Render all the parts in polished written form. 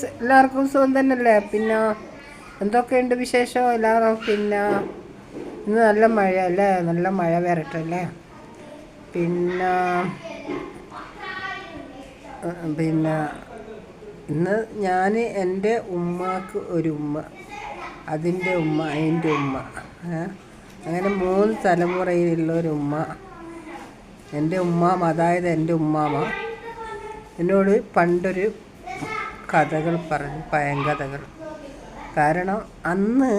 Guys, എല്ലാവർക്കും സുഖം തന്നെയല്ലേ? പിന്നെ എന്തൊക്കെയുണ്ട് വിശേഷം എല്ലാവരും? പിന്നെ ഇന്ന് നല്ല മഴ അല്ലേ? നല്ല മഴ വരട്ടല്ലേ? പിന്നെ പിന്നെ ഇന്ന് ഞാൻ എൻ്റെ ഉമ്മാക്ക് ഒരു ഉമ്മ, അതിൻ്റെ ഉമ്മ, അതിൻ്റെ ഉമ്മ, അങ്ങനെ 3 തലമുറയിലുള്ള ഒരു ഉമ്മ, എൻ്റെ ഉമ്മാമ, അതായത് എൻ്റെ ഉമ്മാമ എന്നോട് പണ്ടൊരു കഥകൾ പറഞ്ഞു, പഴങ്കഥകൾ. കാരണം അന്ന്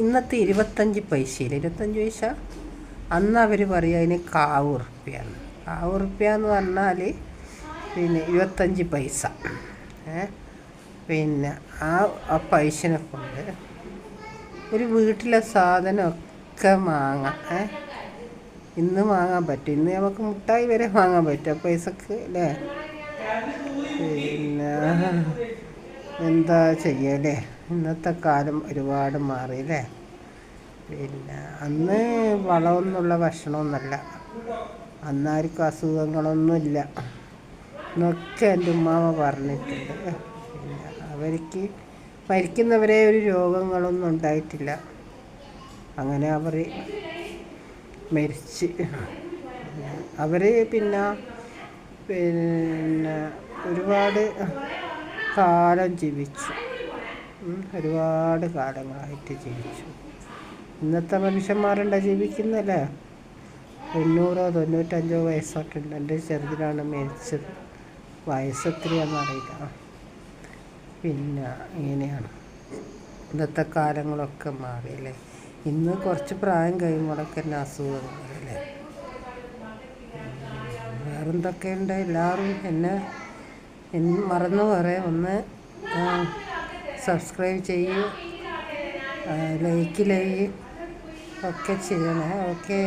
ഇന്നത്തെ 25 പൈസയില്ല, 25 പൈസ അന്ന് അവർ പറയുക അതിന് കാവുറുപ്പ്യാണ്. കാവുറുപ്പ്യ എന്ന് പറഞ്ഞാൽ പിന്നെ 25 പൈസ. പിന്നെ ആ പൈസനെ കൊണ്ട് ഒരു വീട്ടിലെ സാധനമൊക്കെ വാങ്ങാം. ഇന്ന് വാങ്ങാൻ പറ്റും, ഇന്ന് നമുക്ക് മുട്ടായി വരെ വാങ്ങാൻ പറ്റും ആ പൈസക്ക് അല്ലേ? പിന്നെ എന്താ ചെയ്യല്ലേ, ഇന്നത്തെ കാലം ഒരുപാട് മാറിയല്ലേ? പിന്നെ അന്ന് വളമൊന്നുള്ള ഭക്ഷണമൊന്നുമല്ല, അന്നാർക്കും അസുഖങ്ങളൊന്നുമില്ല എന്നൊക്കെ എൻ്റെ ഉമ്മാമ പറഞ്ഞിട്ടുണ്ട്. പിന്നെ അവർക്ക് മരിക്കുന്നവരെ ഒരു രോഗങ്ങളൊന്നും ഉണ്ടായിട്ടില്ല. അങ്ങനെ അവർ മരിച്ച് അവർ പിന്നെ ഒരുപാട് കാലം ജീവിച്ചു, ഒരുപാട് കാലങ്ങളായിട്ട് ജീവിച്ചു. ഇന്നത്തെ മനുഷ്യന്മാരുണ്ടോ ജീവിക്കുന്നല്ലേ? 90 95 വയസ്സൊക്കെയുണ്ട്. എൻ്റെ ചെറുതിനാണ് മരിച്ചത്, വയസ്സെത്രയാണെന്നറിയില്ല. പിന്നെ ഇങ്ങനെയാണ് ഇന്നത്തെ കാലങ്ങളൊക്കെ മാറിയല്ലേ? ഇന്ന് കുറച്ച് പ്രായം കഴിയുമ്പോഴൊക്കെ തന്നെ അസുഖങ്ങളല്ലേ? വേറെന്തൊക്കെയുണ്ട്? എല്ലാവരും എന്നെ മറന്നു പറയാം, ഒന്ന് സബ്സ്ക്രൈബ് ചെയ്യൂ, ലൈക്ക് ഒക്കെ ചെയ്യണേ. ഓക്കെ.